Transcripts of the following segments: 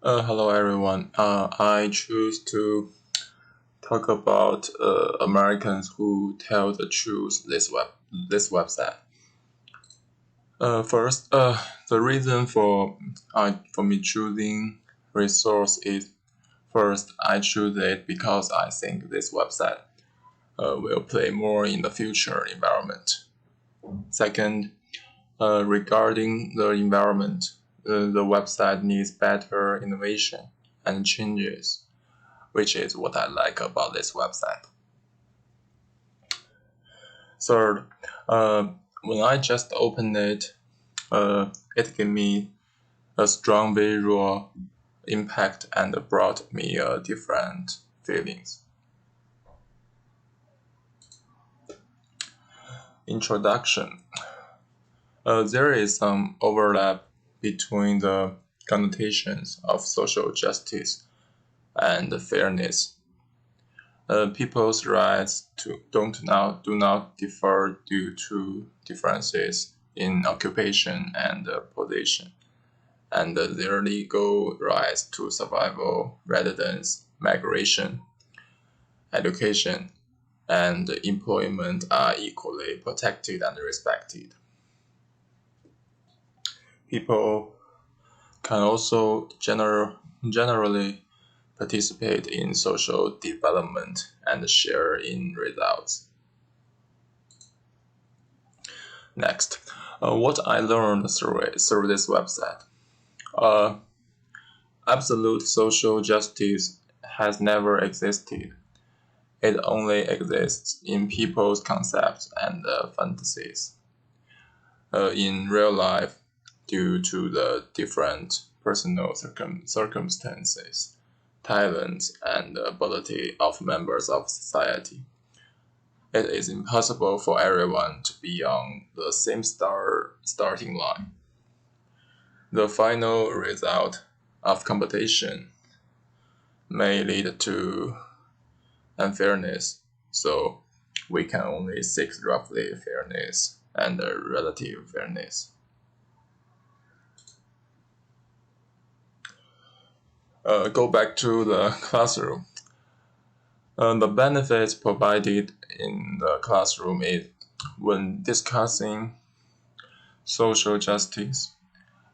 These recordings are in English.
Hello everyone. I choose to talk about Americans who tell the truth. This website. First, the reason for me choosing resource is first I choose it because I think this website will play more in the future environment. Second, regarding the environment, the website needs better innovation and changes, which is what I like about this website. Third, when I just opened it, it gave me a strong visual impact and brought me different feelings. Introduction. There is some overlap between the connotations of social justice and fairness. People's rights do not differ due to differences in occupation and position, and their legal rights to survival, residence, migration, education, and employment are equally protected and respected. People can also generally participate in social development and share in results. Next, what I learned through this website. Uh, Absolute social justice has never existed. It only exists in people's concepts and fantasies. In real life, due to the different personal circumstances, talents, and ability of members of society, it is impossible for everyone to be on the same starting line. The final result of competition may lead to unfairness, so we can only seek roughly fairness and relative fairness. Go back to the classroom. The benefits provided in the classroom is when discussing social justice,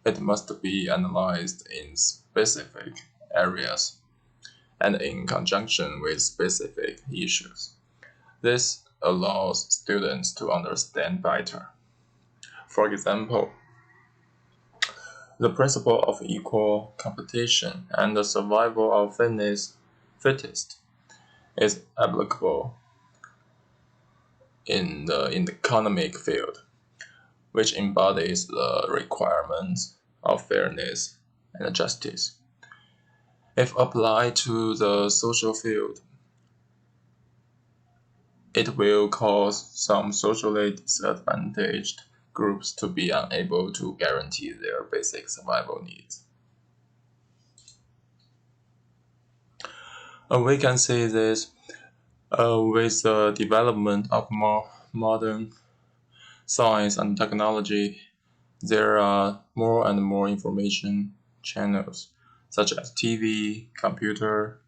it must be analyzed in specific areas and in conjunction with specific issues. This allows students to understand better. For example, the principle of equal competition and the survival of fittest is applicable in the economic field, which embodies the requirements of fairness and justice. If applied to the social field, it will cause some socially disadvantaged groups to be unable to guarantee their basic survival needs. We can see this with the development of more modern science and technology. There are more and more information channels, such as TV, computer,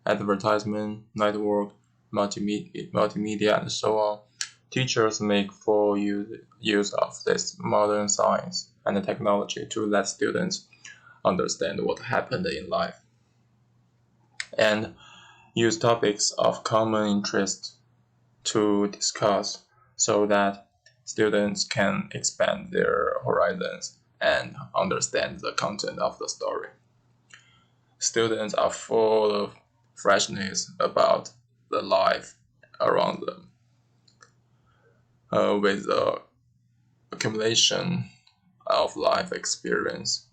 advertisement, network, multimedia, and so on. Teachers make full use of this modern science and technology to let students understand what happened in life and use topics of common interest to discuss so that students can expand their horizons and understand the content of the story. Students are full of freshness about the life around them. With the accumulation of life experience,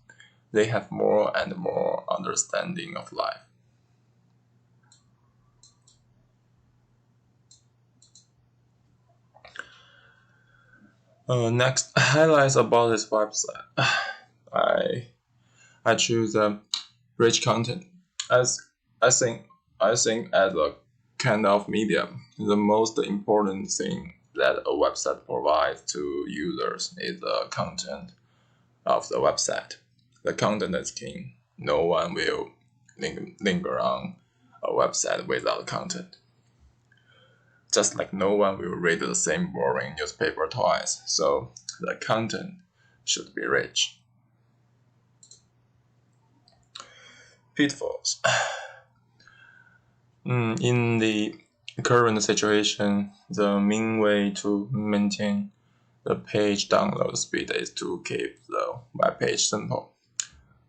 they have more and more understanding of life. Next, highlights about this website. I I choose rich content. As I think I think as a kind of medium, the most important thing that a website provides to users is the content of the website. The content is king. no one will linger on a website without content. Just like no one will read the same boring newspaper twice, so the content should be rich. Pitfalls. In the current situation, the main way to maintain the page download speed is to keep the web page simple.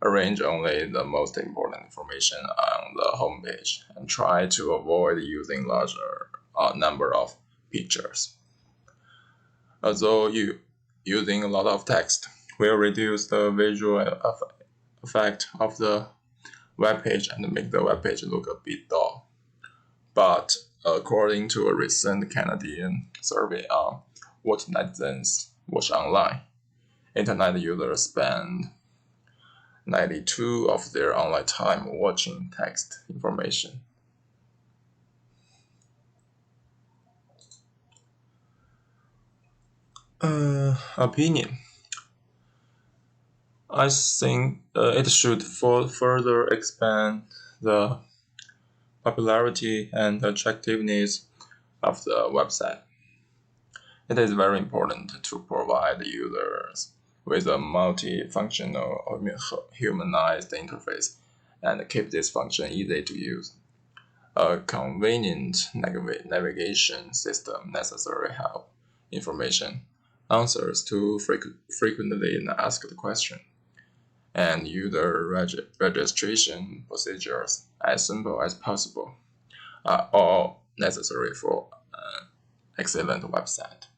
Arrange only the most important information on the home page and try to avoid using larger number of pictures. Although using a lot of text will reduce the visual effect of the web page and make the web page look a bit dull. But according to a recent Canadian survey on what netizens watch online, internet users spend 92% of their online time watching text information. Opinion. I think it should further expand the popularity and attractiveness of the website. It is very important to provide users with a multifunctional or humanized interface and keep this function easy to use. A convenient navigation system necessarily help information, answers to frequently asked questions, and user registration procedures as simple as possible are all necessary for an excellent website.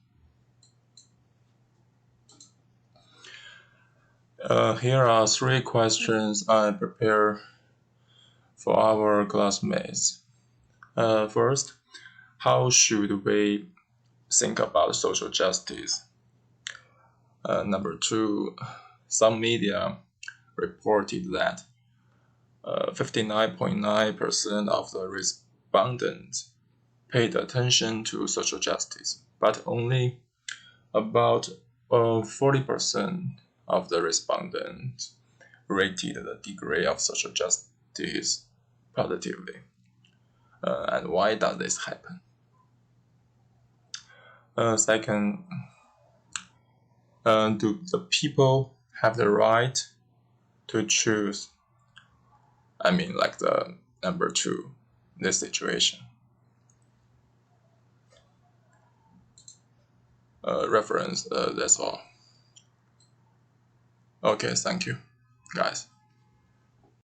Here are 3 questions I prepare for our classmates. First, how should we think about social justice? Number 2, some media reported that 59.9% of the respondents paid attention to social justice, but only about 40% of the respondents rated the degree of social justice positively. And why does this happen? Second, do the people have the right to choose? I mean, like the number 2, this situation. Reference, that's all. Okay, thank you, guys.